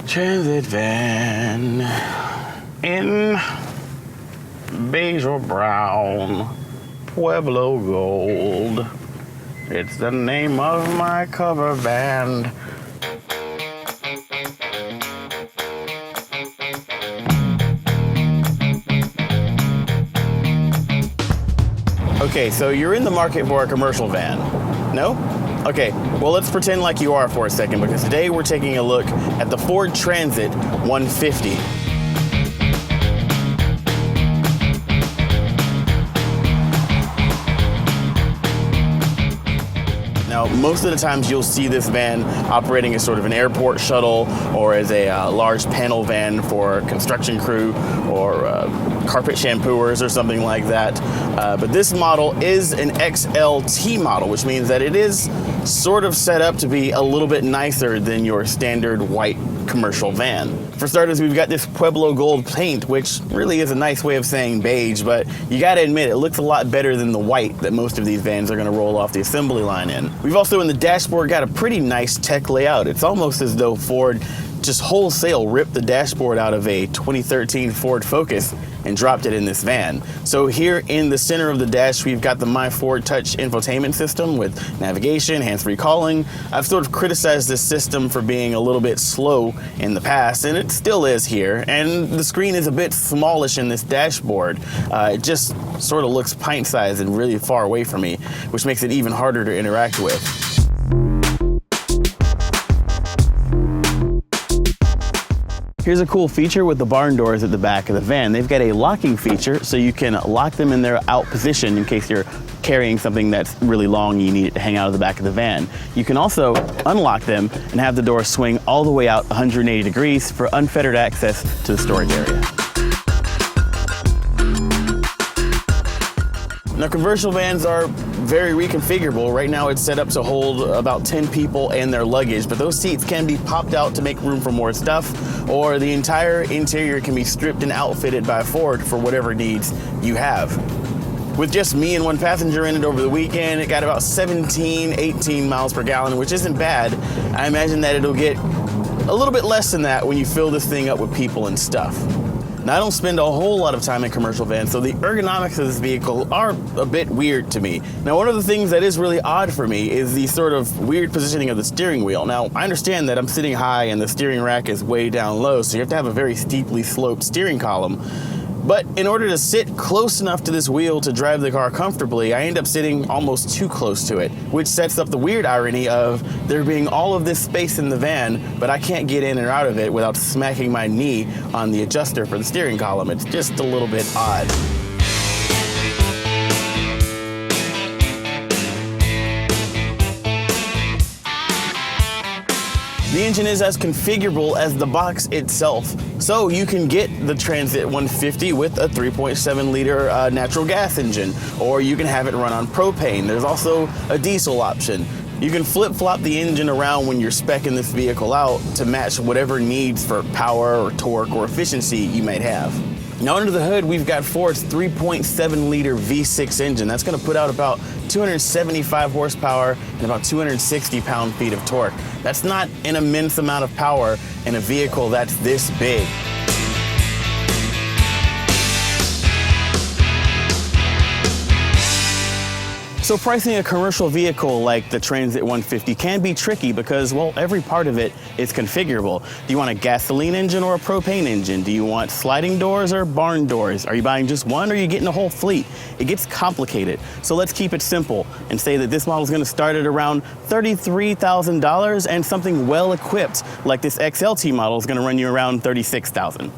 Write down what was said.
Transit van in beige or brown, Pueblo gold. It's the name of my cover band. Okay, so you're in the market for a commercial van. No? Okay, well, let's pretend like you are for a second, because today we're taking a look at the Ford Transit 150. Now, most of the times you'll see this van operating as sort of an airport shuttle or as a large panel van for construction crew or carpet shampooers or something like that. But this model is an XLT model, which means that it is sort of set up to be a little bit nicer than your standard white commercial van. For starters, we've got this Pueblo gold paint, which really is a nice way of saying beige, but you gotta admit, it looks a lot better than the white that most of these vans are gonna roll off the assembly line in. We've also in the dashboard got a pretty nice tech layout. It's almost as though Ford just wholesale ripped the dashboard out of a 2013 Ford Focus and dropped it in this van. So here in the center of the dash, we've got the My Ford Touch infotainment system with navigation, hands-free calling. I've sort of criticized this system for being a little bit slow in the past, and it still is here. And the screen is a bit smallish in this dashboard. It just sort of looks pint-sized and really far away from me, which makes it even harder to interact with. Here's a cool feature with the barn doors at the back of the van. They've got a locking feature, so you can lock them in their out position in case you're carrying something that's really long and you need it to hang out of the back of the van. You can also unlock them and have the door swing all the way out 180 degrees for unfettered access to the storage area. Now, commercial vans are very reconfigurable. Right now it's set up to hold about 10 people and their luggage, but those seats can be popped out to make room for more stuff, or the entire interior can be stripped and outfitted by Ford for whatever needs you have. With just me and one passenger in it over the weekend, it got about 17, 18 miles per gallon, which isn't bad. I imagine that it'll get a little bit less than that when you fill this thing up with people and stuff. Now, I don't spend a whole lot of time in commercial vans, so the ergonomics of this vehicle are a bit weird to me. Now, one of the things that is really odd for me is the sort of weird positioning of the steering wheel. Now, I understand that I'm sitting high and the steering rack is way down low, so you have to have a very steeply sloped steering column. But in order to sit close enough to this wheel to drive the car comfortably, I end up sitting almost too close to it, which sets up the weird irony of there being all of this space in the van, but I can't get in or out of it without smacking my knee on the adjuster for the steering column. It's just a little bit odd. The engine is as configurable as the box itself. So you can get the Transit 150 with a 3.7 liter natural gas engine, or you can have it run on propane. There's also a diesel option. You can flip-flop the engine around when you're speccing this vehicle out to match whatever needs for power or torque or efficiency you might have. Now, under the hood, we've got Ford's 3.7 liter V6 engine. That's gonna put out about 275 horsepower and about 260 pound-feet of torque. That's not an immense amount of power in a vehicle that's this big. So pricing a commercial vehicle like the Transit 150 can be tricky because, well, every part of it is configurable. Do you want a gasoline engine or a propane engine? Do you want sliding doors or barn doors? Are you buying just one or are you getting a whole fleet? It gets complicated. So let's keep it simple and say that this model is going to start at around $33,000 and something well equipped like this XLT model is going to run you around $36,000.